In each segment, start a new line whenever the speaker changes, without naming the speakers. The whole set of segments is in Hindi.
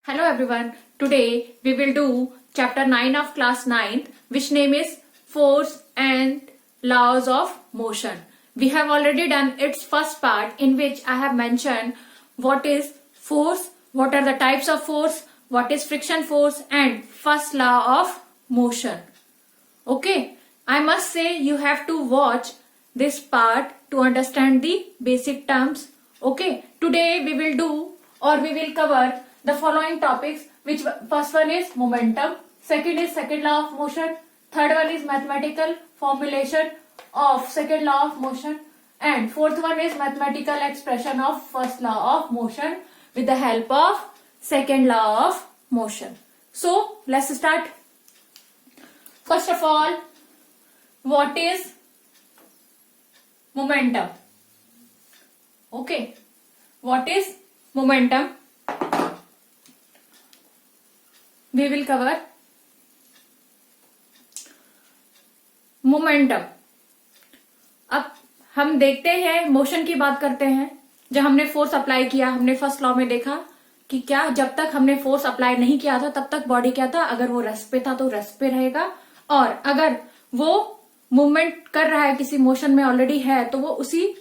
Hello everyone. Today we will do chapter 9 of class 9th, which name is Force and Laws of Motion. We have already done its first part, in which I have mentioned what is force, what are the types of force, what is friction force, and first law of motion. Okay, I must say you have to watch this part to understand the basic terms. Okay, today we will do or we will cover the following topics, which first one is momentum, second is second law of motion, third one is mathematical formulation of second law of motion, and fourth one is mathematical expression of first law of motion with the help of second law of motion. So let's start. First of all, what is momentum? Okay, what is momentum? We will cover momentum. अब हम देखते हैं, मोशन की बात करते हैं. जब हमने फोर्स अप्लाई किया, हमने फर्स्ट लॉ में देखा कि क्या जब तक हमने फोर्स अप्लाई नहीं किया था तब तक बॉडी क्या था, अगर वो रेस्ट पे था तो रेस्ट पे रहेगा, और अगर वो मूवमेंट कर रहा है, किसी मोशन में ऑलरेडी है, तो वो उसी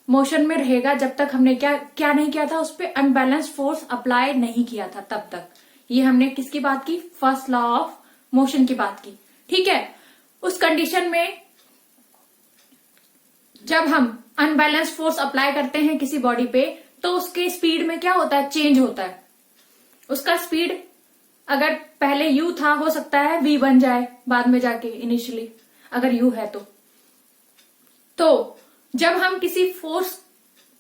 मोशन में रहेगा जब तक हमने क्या नहीं किया था, उस पर अनबैलेंस फोर्स अप्लाई नहीं किया था तब तक. ये हमने किसकी बात की? फर्स्ट लॉ ऑफ मोशन की बात की. ठीक है. उस कंडीशन में जब हम अनबैलेंस फोर्स अप्लाई करते हैं किसी बॉडी पे, तो उसके स्पीड में क्या होता है? चेंज होता है. उसका स्पीड अगर पहले u था, हो सकता है v बन जाए बाद में जाके, इनिशियली अगर u है तो जब हम किसी फोर्स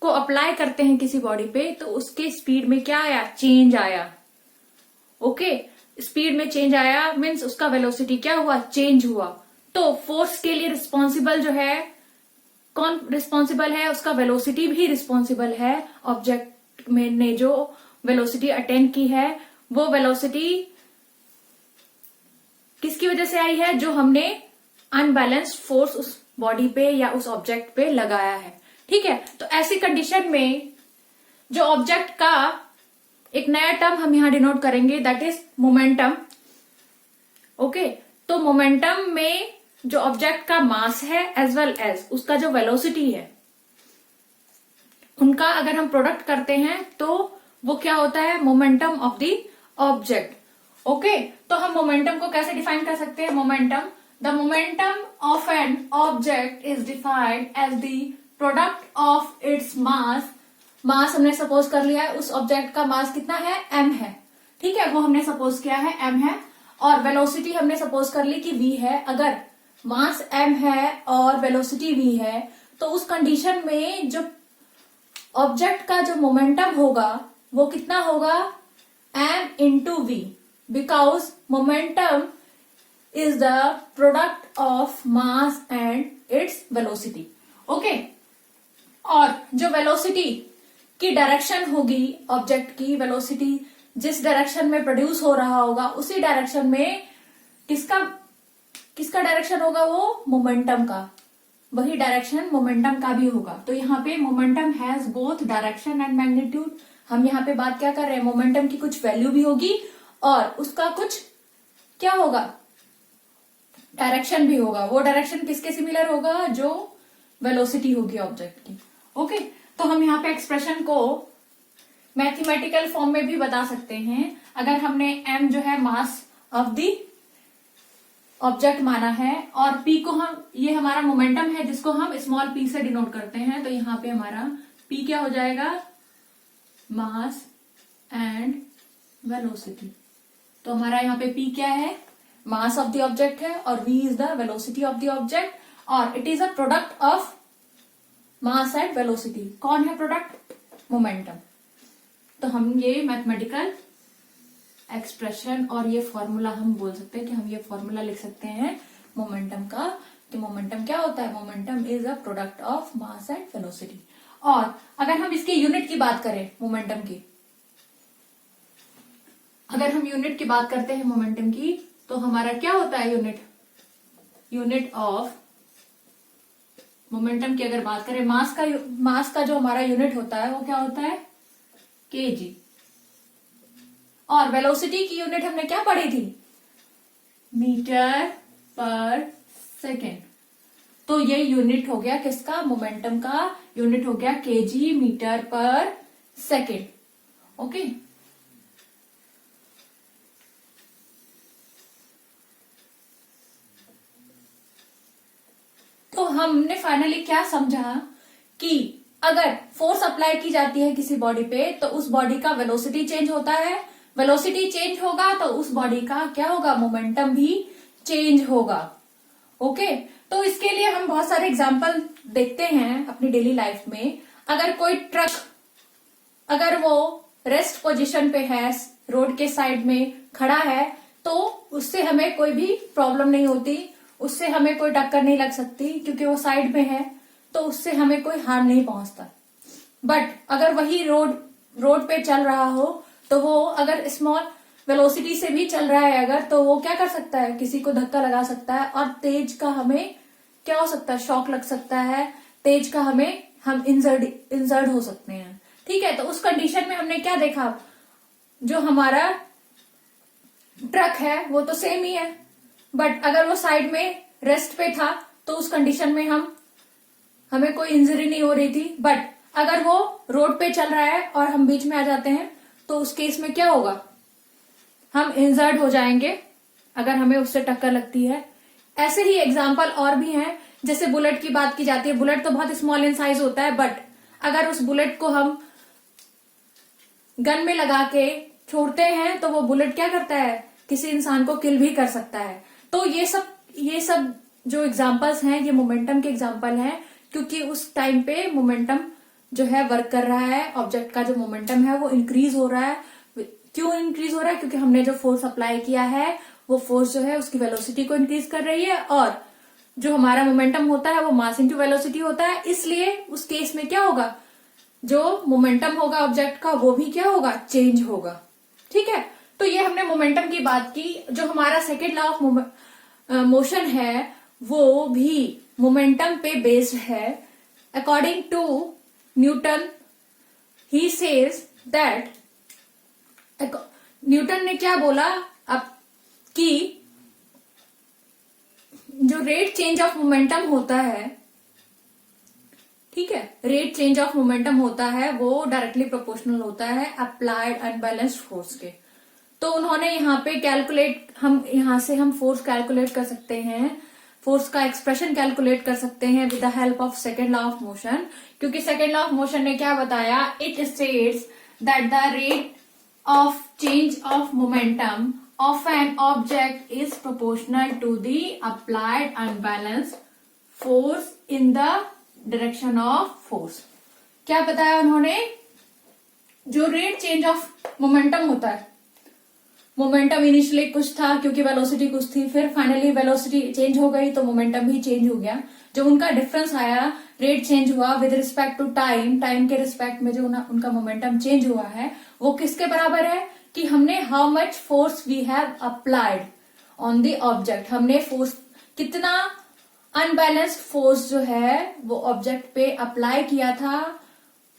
को अप्लाई करते हैं किसी बॉडी पे, तो उसके स्पीड में क्या आया? चेंज आया. ओके, स्पीड में चेंज आया मीन्स उसका वेलोसिटी क्या हुआ? चेंज हुआ. तो फोर्स के लिए रिस्पॉन्सिबल जो है, कौन रिस्पॉन्सिबल है? उसका वेलोसिटी भी रिस्पॉन्सिबल है. ऑब्जेक्ट में ने जो वेलोसिटी अटेन की है, वो वेलोसिटी किसकी वजह से आई है? जो हमने अनबैलेंस फोर्स उस बॉडी पे या उस ऑब्जेक्ट पे लगाया है. ठीक है. तो ऐसी कंडीशन में जो ऑब्जेक्ट का एक नया टर्म हम यहां डिनोट करेंगे, दैट इज मोमेंटम. ओके, तो मोमेंटम में जो ऑब्जेक्ट का मास है एज वेल एज उसका जो वेलोसिटी है, उनका अगर हम प्रोडक्ट करते हैं तो वो क्या होता है? Momentum of the object. Okay, तो हम मोमेंटम को कैसे डिफाइन कर सकते हैं? Momentum, the momentum of an object is defined as the product of its mass. Mass हमने सपोज कर लिया है, उस ऑब्जेक्ट का मास कितना है? m है. ठीक है, वो हमने सपोज किया है m है. और वेलोसिटी हमने सपोज कर ली कि v है. अगर मास m है और वेलोसिटी v है, तो उस कंडीशन में जो ऑब्जेक्ट का जो मोमेंटम होगा वो कितना होगा? m into v, because momentum is the product of mass and its velocity. Okay, और जो वेलोसिटी की डायरेक्शन होगी, ऑब्जेक्ट की वेलोसिटी जिस डायरेक्शन में प्रोड्यूस हो रहा होगा, उसी डायरेक्शन में किसका डायरेक्शन होगा? वो मोमेंटम का. वही डायरेक्शन मोमेंटम का भी होगा. तो यहाँ पे momentum has both direction and magnitude. हम यहाँ पे बात क्या कर रहे हैं? मोमेंटम की कुछ वैल्यू भी होगी और उसका कुछ क्या होगा? डायरेक्शन भी होगा. वो डायरेक्शन किसके सिमिलर होगा? जो वेलोसिटी होगी ऑब्जेक्ट की. ओके, तो हम यहाँ पे एक्सप्रेशन को मैथमेटिकल फॉर्म में भी बता सकते हैं. अगर हमने m जो है मास ऑफ द ऑब्जेक्ट माना है, और p को हम, ये हमारा मोमेंटम है जिसको हम स्मॉल p से डिनोट करते हैं, तो यहाँ पे हमारा p क्या हो जाएगा? मास एंड वेलोसिटी. तो हमारा यहाँ पे p क्या है? मास ऑफ द ऑब्जेक्ट है, और v is the velocity of the object, और it is a product of mass and velocity. कौन है प्रोडक्ट? मोमेंटम. तो हम ये मैथमेटिकल एक्सप्रेशन और ये फॉर्मूला हम बोल सकते हैं कि हम ये फॉर्मूला लिख सकते हैं मोमेंटम का. तो मोमेंटम क्या होता है? Momentum is a product of mass and velocity. और अगर हम इसकी यूनिट की बात करें, मोमेंटम की, अगर हम यूनिट की बात करते हैं मोमेंटम की, तो हमारा क्या होता है? यूनिट ऑफ मोमेंटम की अगर बात करें, मास का जो हमारा यूनिट होता है वो क्या होता है? केजी. और वेलोसिटी की यूनिट हमने क्या पढ़ी थी, मीटर पर सेकेंड। तो ये यूनिट हो गया किसका, मोमेंटम का यूनिट हो गया केजी मीटर पर सेकेंड। ओके, तो हमने फाइनली क्या समझा कि अगर फोर्स अप्लाई की जाती है किसी बॉडी पे तो उस बॉडी का वेलोसिटी चेंज होता है, वेलोसिटी चेंज होगा तो उस बॉडी का क्या होगा, मोमेंटम भी चेंज होगा। ओके, तो इसके लिए हम बहुत सारे एग्जांपल देखते हैं अपनी डेली लाइफ में। अगर कोई ट्रक अगर वो रेस्ट पोजीशन पे है, रोड के साइड में खड़ा है, तो उससे हमें कोई भी प्रॉब्लम नहीं होती, उससे हमें कोई टक्कर नहीं लग सकती क्योंकि वो साइड में है, तो उससे हमें कोई हार्म नहीं पहुंचता। बट अगर वही रोड पे चल रहा हो तो वो अगर स्मॉल वेलोसिटी से भी चल रहा है अगर, तो वो क्या कर सकता है, किसी को धक्का लगा सकता है और तेज का हमें क्या हो सकता है, शॉक लग सकता है, तेज का हम इंजर्ड हो सकते हैं। ठीक है, तो उस कंडीशन में हमने क्या देखा, जो हमारा ट्रक है वो तो सेम ही है, बट अगर वो साइड में रेस्ट पे था तो उस कंडीशन में हमें कोई इंजरी नहीं हो रही थी। बट अगर वो रोड पे चल रहा है और हम बीच में आ जाते हैं तो उस केस में क्या होगा, हम इंजर्ड हो जाएंगे अगर हमें उससे टक्कर लगती है। ऐसे ही एग्जाम्पल और भी हैं, जैसे बुलेट की बात की जाती है। बुलेट तो बहुत स्मॉल इन साइज होता है, बट अगर उस बुलेट को हम गन में लगा के छोड़ते हैं तो वो बुलेट क्या करता है, किसी इंसान को किल भी कर सकता है। तो ये सब जो एग्जाम्पल्स हैं ये मोमेंटम के एग्जाम्पल हैं, क्योंकि उस टाइम पे मोमेंटम जो है वर्क कर रहा है, ऑब्जेक्ट का जो मोमेंटम है वो इंक्रीज हो रहा है। क्यों इंक्रीज हो रहा है, क्योंकि हमने जो फोर्स अप्लाई किया है वो फोर्स जो है उसकी वेलोसिटी को इंक्रीज कर रही है, और जो हमारा मोमेंटम होता है वो मास इंटू वेलोसिटी होता है। इसलिए उस केस में क्या होगा, जो मोमेंटम होगा ऑब्जेक्ट का वो भी क्या होगा, चेंज होगा। ठीक है, तो ये हमने मोमेंटम की बात की। जो हमारा सेकेंड लॉ ऑफ मोशन है वो भी मोमेंटम पे बेस्ड है। According to Newton, he says that, Newton ने क्या बोला अब, कि जो रेट चेंज ऑफ मोमेंटम होता है, ठीक है, रेट चेंज ऑफ मोमेंटम होता है वो डायरेक्टली प्रोपोर्शनल होता है अप्लाइड अनबैलेंस्ड फोर्स के। तो उन्होंने यहाँ पे यहां से हम फोर्स कैलकुलेट कर सकते हैं, फोर्स का एक्सप्रेशन कैलकुलेट कर सकते हैं with the help of second law of motion. क्योंकि सेकेंड लॉ ऑफ मोशन ने क्या बताया, it states that the rate of change of momentum of an object is proportional to the applied unbalanced force in the direction of force। क्या बताया उन्होंने, जो रेट चेंज ऑफ मोमेंटम होता है, मोमेंटम इनिशियली कुछ था क्योंकि वेलोसिटी कुछ थी, फिर फाइनली वेलोसिटी चेंज हो गई तो मोमेंटम भी चेंज हो गया। जो उनका डिफरेंस आया, रेट चेंज हुआ विद रिस्पेक्ट टू टाइम के रिस्पेक्ट में जो उनका मोमेंटम चेंज हुआ है वो किसके बराबर है, कि हमने how much force we have applied on the object, हमने फोर्स कितना अनबैलेंस्ड फोर्स जो है वो ऑब्जेक्ट पे अप्लाई किया था,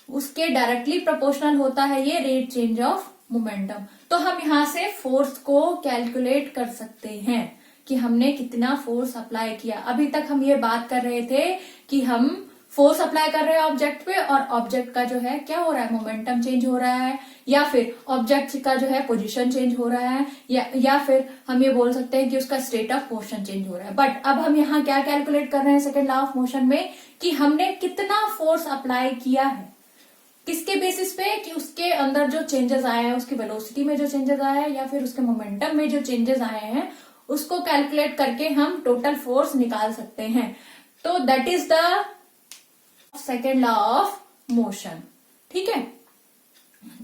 उसके डायरेक्टली प्रोपोर्शनल होता है ये रेट चेंज ऑफ मोमेंटम। तो हम यहां से फोर्स को कैलकुलेट कर सकते हैं कि हमने कितना फोर्स अप्लाई किया। अभी तक हम ये बात कर रहे थे कि हम फोर्स अप्लाई कर रहे हैं ऑब्जेक्ट पे और ऑब्जेक्ट का जो है क्या हो रहा है, मोमेंटम चेंज हो रहा है, या फिर ऑब्जेक्ट का जो है पोजीशन चेंज हो रहा है, या फिर हम ये बोल सकते हैं कि उसका स्टेट ऑफ मोशन चेंज हो रहा है। बट अब हम यहाँ क्या कैलकुलेट कर रहे हैं सेकेंड लॉ ऑफ मोशन में, कि हमने कितना फोर्स अप्लाई किया है, किसके बेसिस पे, कि उसके अंदर जो चेंजेस आए हैं, उसकी वेलोसिटी में जो चेंजेस आए हैं या फिर उसके मोमेंटम में जो चेंजेस आए हैं, उसको कैलकुलेट करके हम टोटल फोर्स निकाल सकते हैं। तो that is the second law of motion. ठीक है,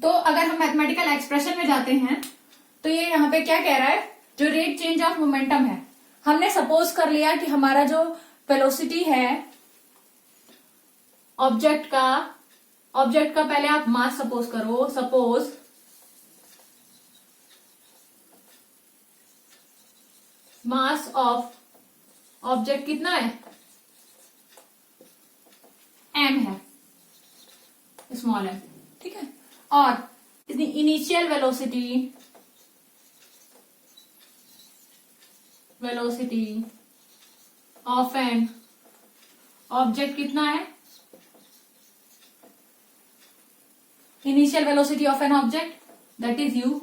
तो अगर हम मैथमेटिकल एक्सप्रेशन में जाते हैं तो ये यहाँ पे क्या कह रहा है, जो रेट चेंज ऑफ मोमेंटम है, हमने सपोज कर लिया कि हमारा जो वेलोसिटी है ऑब्जेक्ट का पहले आप मास सपोज करो, सपोज मास ऑफ ऑब्जेक्ट कितना है, m है, स्मॉल m, ठीक है, और initial velocity velocity of an object कितना है, initial velocity of an object that is you,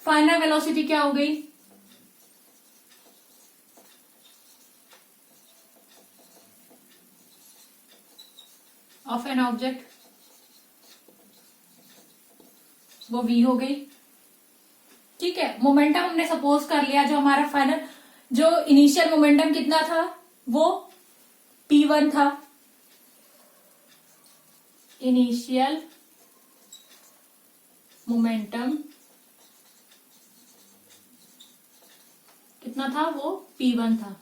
final velocity क्या हो गई, ऑफ एन ऑब्जेक्ट, वो v हो गई। ठीक है, मोमेंटम हमने सपोज कर लिया, जो हमारा फाइनल जो इनिशियल मोमेंटम कितना था वो p1 था, इनिशियल मोमेंटम कितना था, वो p1 था।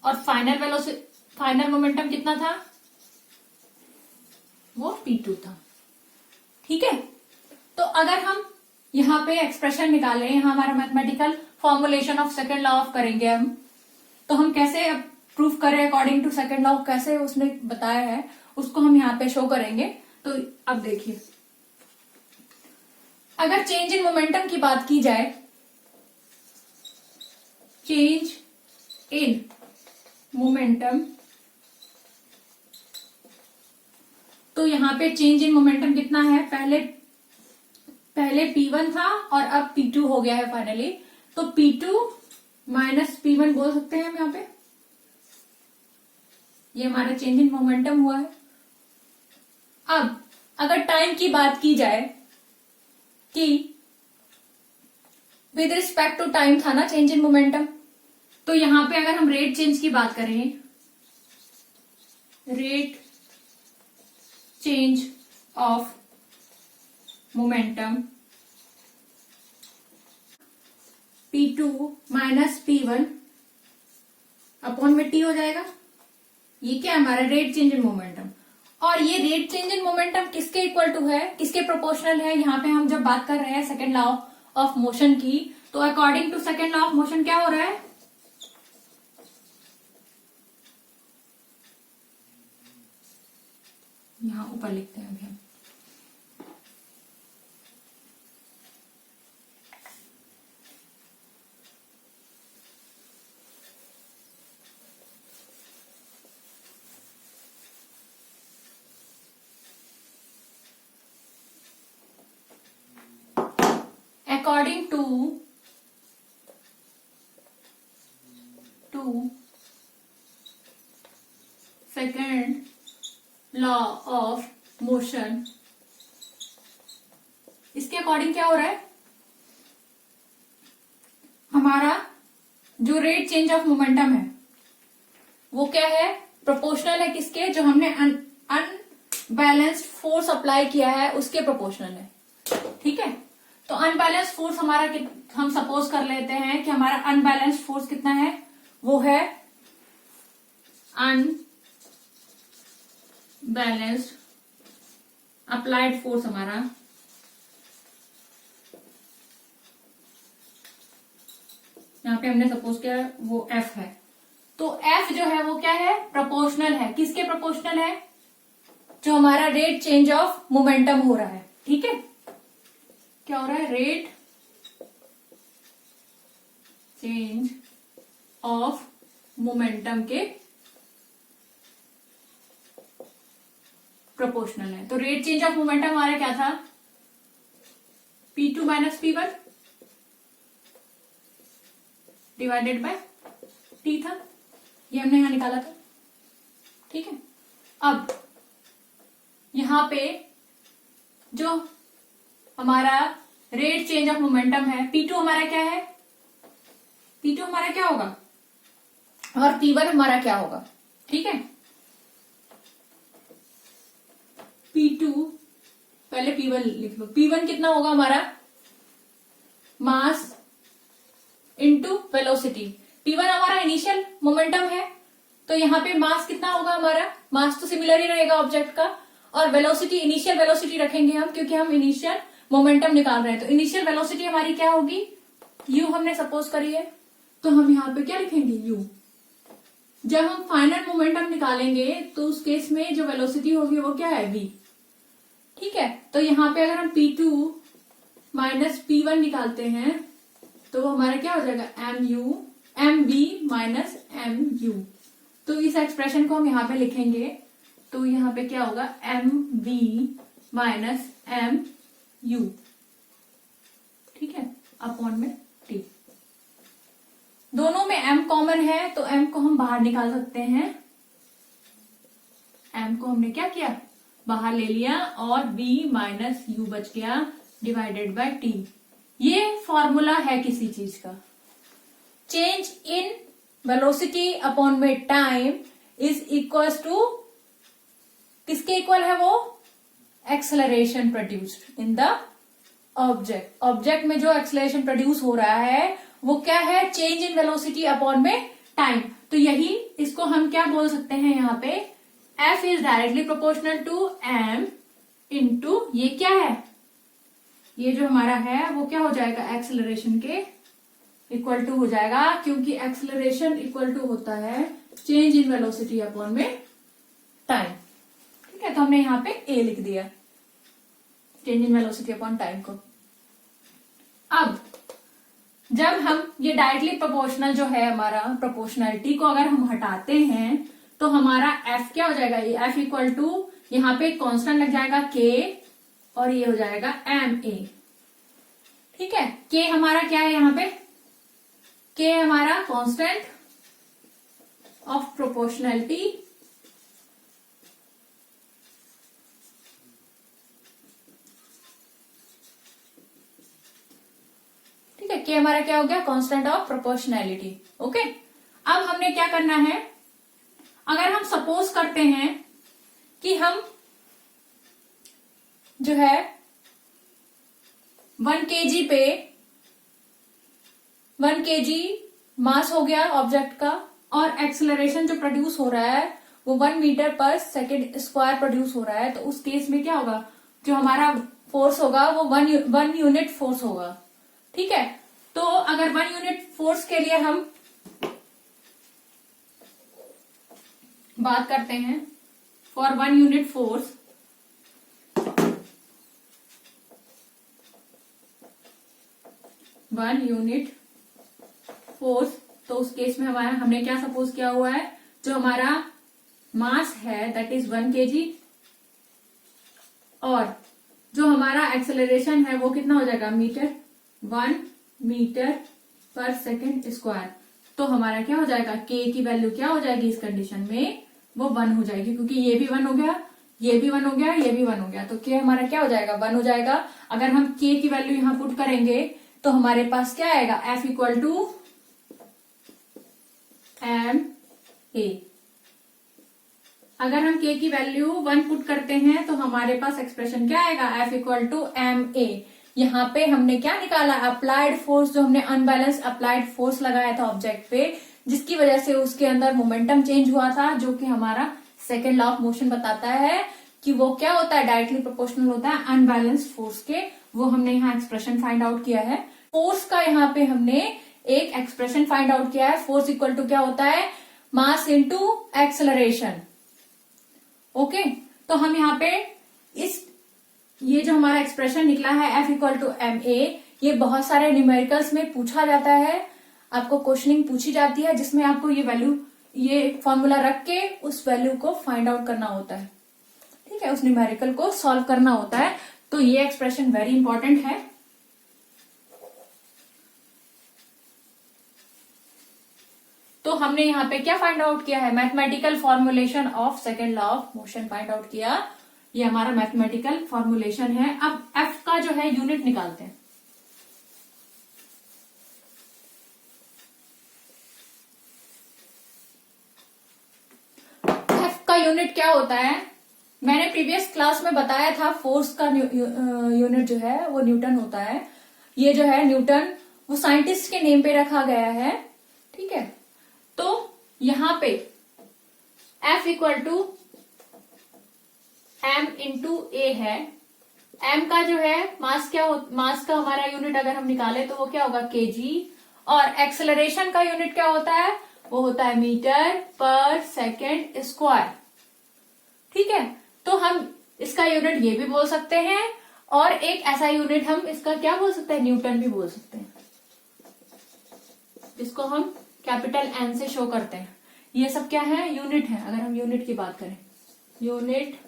और फाइनल वेलोसिटी, फाइनल मोमेंटम कितना था, वो p2 था। ठीक है, तो अगर हम यहाँ पे एक्सप्रेशन निकालें, यहाँ हमारा mathematical formulation of second law of करेंगे हम, तो हम कैसे प्रूफ करें अकॉर्डिंग टू सेकंड लॉ, कैसे उसने बताया है उसको हम यहाँ पे शो करेंगे। तो अब देखिए, अगर चेंज इन मोमेंटम की बात की जाए, चेंज इन मोमेंटम, तो यहाँ पे चेंज इन मोमेंटम कितना है, पहले p1 था और अब p2 हो गया है फाइनली, तो p2 माइनस p1 बोल सकते हैं हम यहाँ पे, ये हमारा चेंज इन मोमेंटम हुआ है। अब अगर टाइम की बात की जाए कि विद रिस्पेक्ट टू टाइम था ना चेंज इन मोमेंटम, तो यहां पे अगर हम रेट चेंज की बात करें, rate change of momentum p2 minus p1 upon में t हो जाएगा। ये क्या है, हमारा रेट चेंज इन मोमेंटम। और ये रेट चेंज इन मोमेंटम किसके इक्वल टू है, किसके प्रोपोर्शनल है, यहाँ पे हम जब बात कर रहे हैं सेकेंड लॉ ऑफ मोशन की, तो according to second law of motion क्या हो रहा है, यहां ऊपर लिखते हैं अभी हम, according to second law of motion, इसके अकॉर्डिंग क्या हो रहा है, हमारा जो रेट चेंज ऑफ मोमेंटम है वो क्या है, प्रोपोर्शनल है किसके, जो हमने अनबैलेंस्ड फोर्स अप्लाई किया है उसके प्रोपोर्शनल है। ठीक है, तो अनबैलेंस्ड फोर्स हमारा, हम सपोज कर लेते हैं कि हमारा अनबैलेंस्ड फोर्स कितना है, वो है अनबैलेंस्ड अप्लाइड फोर्स, हमारा यहाँ पे हमने सपोज किया वो F है, तो F जो है वो क्या है, प्रोपोर्शनल है, किसके प्रोपोर्शनल है, जो हमारा रेट चेंज ऑफ मोमेंटम हो रहा है। ठीक है, क्या हो रहा है, रेट चेंज ऑफ मोमेंटम के प्रोपोर्शनल है। तो रेट चेंज ऑफ मोमेंटम हमारा क्या था, p2 minus p1 divided by t था, ये हमने यहां निकाला था। ठीक है, अब यहां पे जो हमारा रेट चेंज ऑफ मोमेंटम है, p2 हमारा क्या है, p2 हमारा क्या होगा और p1 हमारा क्या होगा। ठीक है, p2 पहले p1 लिख लो, p1 कितना होगा हमारा, मास इनटू वेलोसिटी, p1 हमारा इनिशियल मोमेंटम है, तो यहाँ पे मास कितना होगा हमारा, मास तो सिमिलर ही रहेगा ऑब्जेक्ट का, और वेलोसिटी इनिशियल वेलोसिटी रखेंगे हम क्योंकि हम इनिशियल मोमेंटम निकाल रहे हैं, तो इनिशियल वेलोसिटी हमारी क्या होगी, u हमने सपोज करी है, तो हम यहाँ पे क्या लिखेंगे, u। जब हम फाइनल मोमेंटम निकालेंगे तो उस केस में जो वेलोसिटी होगी वो क्या है, v। ठीक है, तो यहाँ पे अगर हम P2 माइनस P1 निकालते हैं तो वो हमारा क्या हो जाएगा, MB माइनस MU। तो इस एक्सप्रेशन को हम यहाँ पे लिखेंगे तो यहाँ पे क्या होगा, MB माइनस MU, ठीक है, अपॉन में T। दोनों में M कॉमन है तो M को हम बाहर निकाल सकते हैं। M को हमने क्या किया, बाहर ले लिया और B माइनस U बच गया डिवाइडेड बाय T। ये फॉर्मूला है किसी चीज का, चेंज इन वेलोसिटी अपॉन में टाइम इज इक्वल टू, किसके इक्वल है वो, acceleration produced in the object. Object में जो एक्सेलरेशन प्रोड्यूस हो रहा है वो क्या है, चेंज इन वेलोसिटी अपॉन में टाइम। तो यही इसको हम क्या बोल सकते हैं यहाँ पे, F is directly proportional to M into ये क्या है, ये जो हमारा है वो क्या हो जाएगा, एक्सेलरेशन के इक्वल टू हो जाएगा, क्योंकि एक्सेलरेशन इक्वल टू होता है चेंज इन वेलोसिटी अपॉन में टाइम। ठीक है, तो हमने यहाँ पे A लिख दिया, change in velocity upon time को। अब जब हम ये डायरेक्टली प्रोपोर्शनल जो है हमारा, प्रोपोर्शनलिटी को अगर हम हटाते हैं तो हमारा F क्या हो जाएगा, ये F इक्वल टू यहाँ पे कांस्टेंट लग जाएगा K और ये हो जाएगा MA। ठीक है, K हमारा क्या है यहाँ पे, K हमारा कांस्टेंट ऑफ प्रोपोर्शनलिटी, ठीक है, K हमारा क्या हो गया, कांस्टेंट ऑफ प्रोपोर्शनैलिटी। ओके, अब हमने क्या करना है, अगर हम सपोज करते हैं कि हम जो है 1 kg पे 1 kg मास हो गया ऑब्जेक्ट का और एक्सेलरेशन जो प्रोड्यूस हो रहा है वो 1 मीटर पर सेकेंड स्क्वायर प्रोड्यूस हो रहा है, तो उस केस में क्या होगा, जो हमारा फोर्स होगा वो 1 यूनिट फोर्स होगा। ठीक है, तो अगर 1 यूनिट फोर्स के लिए हम बात करते हैं, फॉर 1 यूनिट फोर्स, तो उस केस में हमारा हमने क्या सपोज किया हुआ है, जो हमारा मास है दैट इज 1 kg और जो हमारा एक्सेलरेशन है वो कितना हो जाएगा, 1 मीटर पर सेकेंड स्क्वायर। तो हमारा क्या हो जाएगा, K की वैल्यू क्या हो जाएगी इस कंडीशन में, वो 1 हो जाएगी, क्योंकि ये भी 1 हो गया, ये भी 1 हो गया, ये भी 1 हो गया, तो K हमारा क्या हो जाएगा, 1 हो जाएगा। अगर हम K की वैल्यू यहां पुट करेंगे तो हमारे पास क्या आएगा, F इक्वल टू MA। अगर हम K की वैल्यू 1 पुट करते हैं तो हमारे पास एक्सप्रेशन क्या आएगा, F इक्वल टू MA। यहाँ पे हमने क्या निकाला, अप्लाइड फोर्स, जो हमने अनबैलेंस अप्लाइड फोर्स लगाया था ऑब्जेक्ट पे, जिसकी वजह से उसके अंदर मोमेंटम चेंज हुआ था, जो कि हमारा सेकेंड लॉ ऑफ मोशन बताता है कि वो क्या होता है, डायरेक्टली प्रोपोर्शनल होता है अनबैलेंस फोर्स के। वो हमने यहाँ एक्सप्रेशन फाइंड आउट किया है। फोर्स का यहाँ पे हमने एक एक्सप्रेशन फाइंड आउट किया है, फोर्स इक्वल टू क्या होता है, मास इनटू एक्सेलरेशन। ओके, तो हम यहाँ पे ये जो हमारा एक्सप्रेशन निकला है F इक्वल टू MA, ये बहुत सारे न्यूमेरिकल्स में पूछा जाता है, आपको क्वेश्चनिंग पूछी जाती है जिसमें आपको ये वैल्यू, ये फॉर्मूला रख के उस वैल्यू को फाइंड आउट करना होता है। ठीक है, उस न्यूमेरिकल को सॉल्व करना होता है, तो ये एक्सप्रेशन वेरी इंपॉर्टेंट है। तो हमने यहाँ पे क्या फाइंड आउट किया है, mathematical formulation of second law of motion find out किया, ये हमारा मैथमेटिकल फॉर्मुलेशन है। अब F का जो है यूनिट निकालते हैं। F का यूनिट क्या होता है, मैंने प्रीवियस क्लास में बताया था, फोर्स का यूनिट जो है वो न्यूटन होता है। ये जो है न्यूटन, वो साइंटिस्ट के नेम पे रखा गया है। ठीक है, तो यहां पे F equal to M into A है। M का जो है मास मास का हमारा यूनिट अगर हम निकाले तो वो क्या होगा, kg, और एक्सेलरेशन का यूनिट क्या होता है, वो होता है मीटर पर सेकेंड स्क्वायर। ठीक है, तो हम इस इसका यूनिट ये भी बोल सकते हैं, और एक ऐसा यूनिट हम इसका क्या बोल सकते हैं, न्यूटन भी बोल सकते हैं, जिसको हम कैपिटल एन से शो करते हैं। ये सब क्या है, यूनिट है। अगर हम यूनिट की बात करें, यूनिट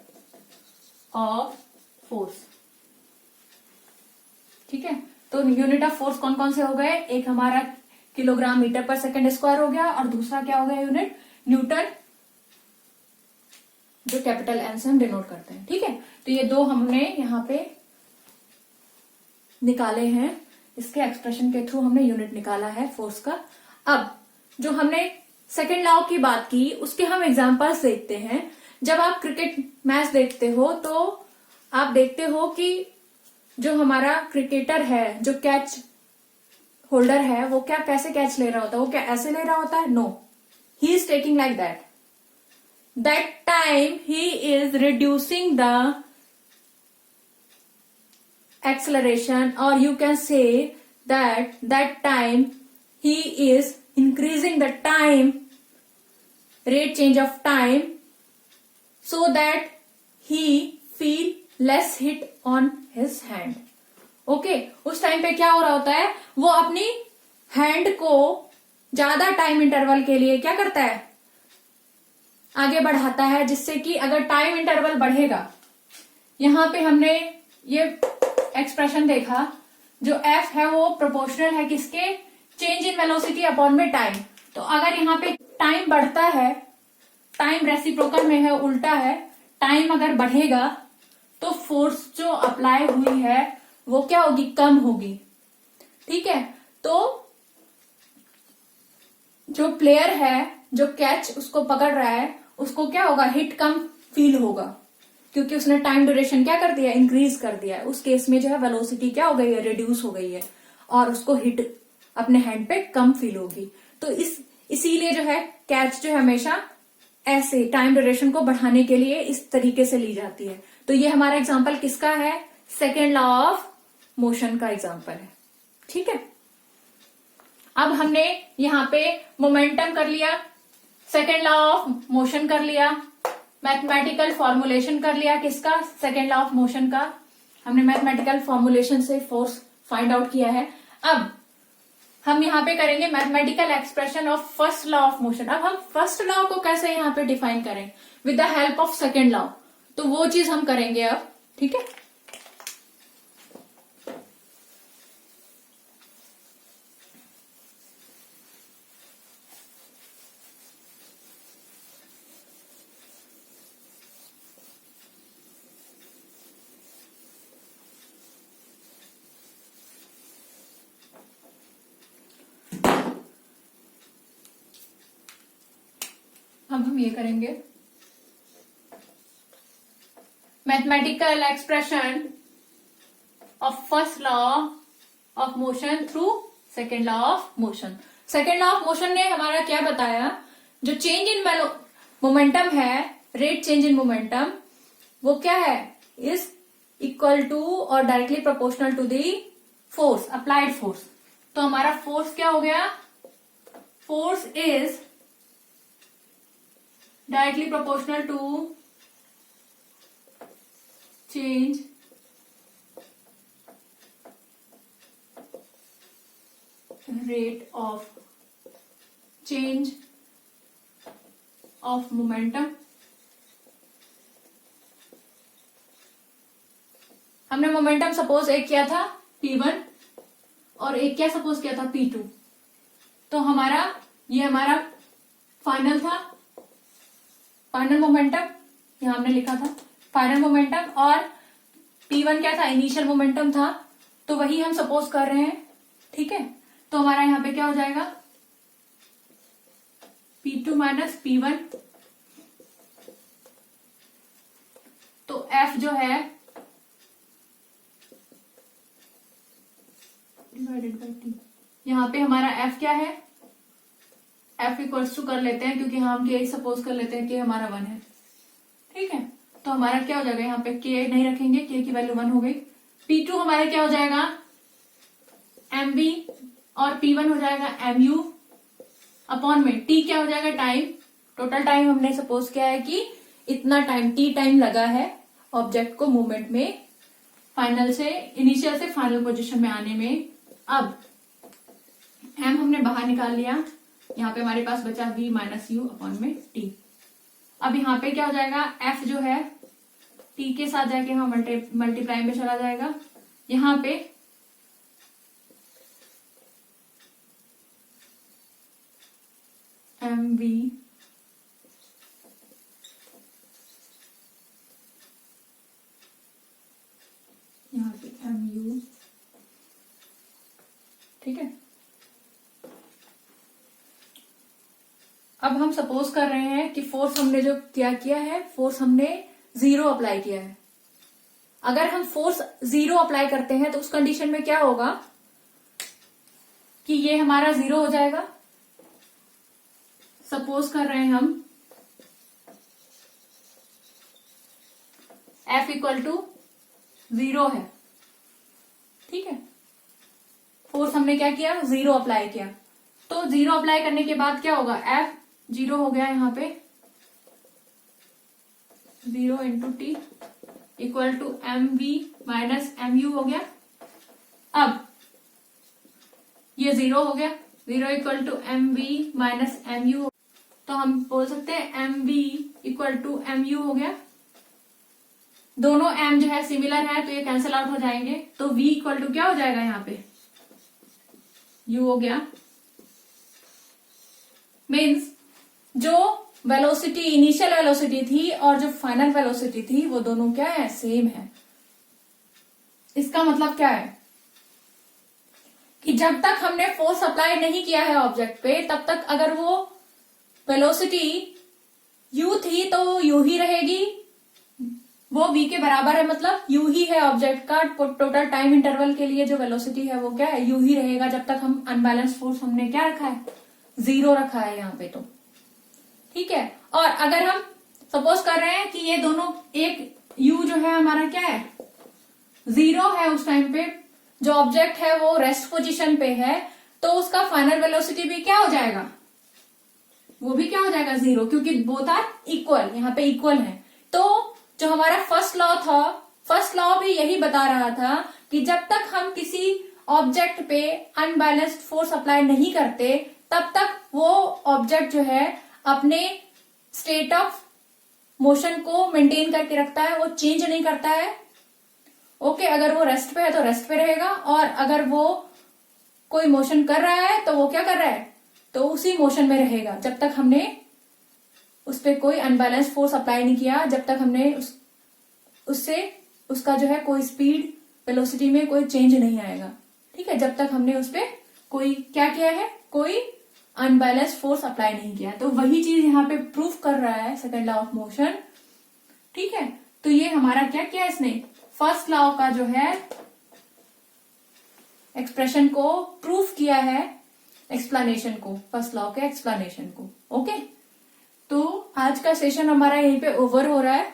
ऑफ फोर्स, ठीक है। तो यूनिट ऑफ फोर्स कौन कौन से हो गए, एक हमारा किलोग्राम मीटर पर सेकंड स्क्वायर हो गया, और दूसरा क्या हो गया यूनिट, न्यूटन, जो कैपिटल एन से हम डिनोट करते हैं, ठीक है। तो ये दो हमने यहाँ पे निकाले हैं, इसके एक्सप्रेशन के थ्रू हमने यूनिट निकाला है फोर्स का। अब जो हमने सेकेंड लॉ की बात की, उसके हम एग्जांपल्स देखते हैं। जब आप क्रिकेट मैच देखते हो तो आप देखते हो कि जो हमारा क्रिकेटर है, जो कैच होल्डर है, वो क्या कैसे कैच ले रहा होता है, वो क्या ऐसे ले रहा होता है, no, he is taking like that. That time he is reducing the acceleration, or you can say that time he is increasing the time, rate change of time, so that he feel less hit on his hand. Okay, उस टाइम पे क्या हो रहा होता है, वो अपनी हैंड को ज्यादा टाइम इंटरवल के लिए क्या करता है, आगे बढ़ाता है, जिससे कि अगर टाइम इंटरवल बढ़ेगा, यहां पे हमने ये एक्सप्रेशन देखा, जो एफ है वो प्रोपोर्शनल है किसके, चेंज इन वेलोसिटी अपॉन में टाइम। तो अगर यहाँ पे टाइम बढ़ता है, टाइम रेसिप्रोकल में है, उल्टा है, टाइम अगर बढ़ेगा तो फोर्स जो अप्लाई हुई है वो क्या होगी, कम होगी, ठीक है। तो जो प्लेयर है, जो कैच उसको पकड़ रहा है, उसको क्या होगा, हिट कम फील होगा, क्योंकि उसने टाइम ड्यूरेशन क्या कर दिया, इंक्रीज कर दिया है। उस केस में जो है वेलोसिटी क्या हो गई है, रिड्यूस हो गई है, और उसको हिट अपने हैंड पे कम फील होगी। तो इसीलिए जो है कैच जो है हमेशा ऐसे टाइम ड्यूरेशन को बढ़ाने के लिए इस तरीके से ली जाती है। तो ये हमारा एग्जांपल किसका है, सेकेंड लॉ ऑफ मोशन का एग्जांपल है, ठीक है। अब हमने यहाँ पे मोमेंटम कर लिया, सेकेंड लॉ ऑफ मोशन कर लिया, मैथमेटिकल फॉर्मुलेशन कर लिया, किसका, सेकेंड लॉ ऑफ मोशन का। हमने मैथमेटिकल फॉर्मुलेशन से फोर्स फाइंड आउट किया है। अब हम यहाँ पे करेंगे mathematical expression of first law of motion. अब हम फर्स्ट लॉ को कैसे यहाँ पे डिफाइन करें, with the help of second law, तो वो चीज हम करेंगे अब, ठीक है। अब हम ये करेंगे mathematical expression of first law of motion through second law of motion. Second law of motion ने हमारा क्या बताया, जो चेंज इन मोमेंटम है, रेट चेंज इन मोमेंटम, वो क्या है, इज इक्वल टू और directly proportional to the force, applied force. तो हमारा फोर्स क्या हो गया, force is directly proportional to change rate of change of momentum। हमने मोमेंटम सपोज एक किया था P1 और एक क्या सपोज किया था P2। तो हमारा ये हमारा फाइनल था, फाइनल मोमेंटम, यहां हमने लिखा था फाइनल मोमेंटम, और P1 क्या था, इनिशियल मोमेंटम था। तो वही हम सपोज कर रहे हैं, ठीक है। तो हमारा यहां पे क्या हो जाएगा, P2 माइनस P1। तो F जो है डिवाइडेड बाई T, यहां पे हमारा F क्या है, F इक्वल्स टू कर लेते हैं, क्योंकि हम K सपोज कर लेते हैं कि हमारा 1 है, ठीक है। तो हमारा क्या हो जाएगा, यहाँ पे K नहीं रखेंगे, K की वैल्यू 1 हो गई। P2 हमारे क्या हो जाएगा, MV, और P1 हो जाएगा MU अपॉन में T क्या हो जाएगा, टाइम, टोटल टाइम हमने सपोज किया है कि इतना टाइम T टाइम लगा है, ऑब्जेक्ट को मूवमेंट में फाइनल से इनिशियल से फाइनल पोजीशन में आने में। अब m हमने बाहर निकाल लिया, यहाँ पे हमारे पास बचा v माइनस यू अपॉन में t। अब यहाँ पे क्या हो जाएगा, f जो है t के साथ जाके यहाँ मल्टीप्लाई में चला जाएगा। यहाँ पे mv यहाँ पे mu, ठीक है। अब हम सपोज कर रहे हैं कि फोर्स हमने जो क्या किया है, फोर्स हमने 0 अप्लाई किया है। अगर हम फोर्स 0 अप्लाई करते हैं तो उस कंडीशन में क्या होगा कि ये हमारा 0 हो जाएगा। सपोज कर रहे हैं हम F इक्वल टू 0 है, ठीक है। फोर्स हमने क्या किया, 0 अप्लाई किया। तो 0 अप्लाई करने के बाद क्या होगा, F 0 हो गया, यहाँ पे 0 into T equal to mv minus mu हो गया। अब ये 0 हो गया, 0 equal to mv minus mu, तो हम बोल सकते हैं mv इक्वल टू mu हो गया। दोनों m जो है सिमिलर है तो ये कैंसिल आउट हो जाएंगे, तो v इक्वल टू क्या हो जाएगा, यहाँ पे u हो गया। मीन्स जो वेलोसिटी इनिशियल वेलोसिटी थी और जो फाइनल वेलोसिटी थी वो दोनों क्या है, सेम है। इसका मतलब क्या है कि जब तक हमने फोर्स अप्लाई नहीं किया है ऑब्जेक्ट पे, तब तक अगर वो वेलोसिटी u थी तो वो u ही रहेगी, वो v के बराबर है, मतलब u ही है ऑब्जेक्ट का। टोटल टाइम इंटरवल के लिए जो वेलोसिटी है वो क्या है, u ही रहेगा, जब तक हम अनबैलेंस फोर्स हमने क्या रखा है, 0 रखा है यहाँ पे, तो ठीक है। और अगर हम सपोज कर रहे हैं कि ये दोनों, एक u जो है हमारा क्या है, 0 है, उस टाइम पे जो ऑब्जेक्ट है वो रेस्ट पोजीशन पे है, तो उसका फाइनल वेलोसिटी भी क्या हो जाएगा, वो भी क्या हो जाएगा, 0, क्योंकि बोथ आर इक्वल, यहाँ पे इक्वल है। तो जो हमारा फर्स्ट लॉ था, फर्स्ट लॉ भी यही बता रहा था कि जब तक हम किसी ऑब्जेक्ट पे अनबैलेंस्ड फोर्स अप्लाई नहीं करते, तब तक वो ऑब्जेक्ट जो है अपने स्टेट ऑफ मोशन को मेंटेन करके रखता है, वो चेंज नहीं करता है। ओके, अगर वो रेस्ट पे है तो रेस्ट पे रहेगा, और अगर वो कोई मोशन कर रहा है तो वो क्या कर रहा है, तो उसी मोशन में रहेगा, जब तक हमने उस पर कोई अनबैलेंस फोर्स अप्लाई नहीं किया, जब तक हमने उससे उसका जो है कोई स्पीड वेलोसिटी में कोई चेंज नहीं आएगा, ठीक है, जब तक हमने उस पर कोई क्या किया है, कोई अनबैलेंस फोर्स अप्लाई नहीं किया। तो वही चीज यहाँ पे प्रूफ कर रहा है सेकेंड लॉ ऑफ मोशन, ठीक है। तो ये हमारा क्या किया इसने, फर्स्ट लॉ का जो है एक्सप्रेशन को प्रूफ किया है, एक्सप्लेनेशन को, फर्स्ट लॉ के एक्सप्लेनेशन को। ओके, तो आज का सेशन हमारा यहीं पे ओवर हो रहा है।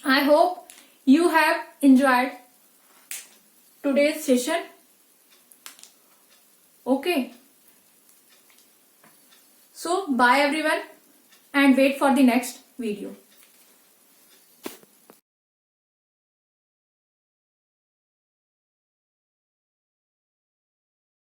I hope you have enjoyed today's session. Okay, so bye everyone and wait for the next video.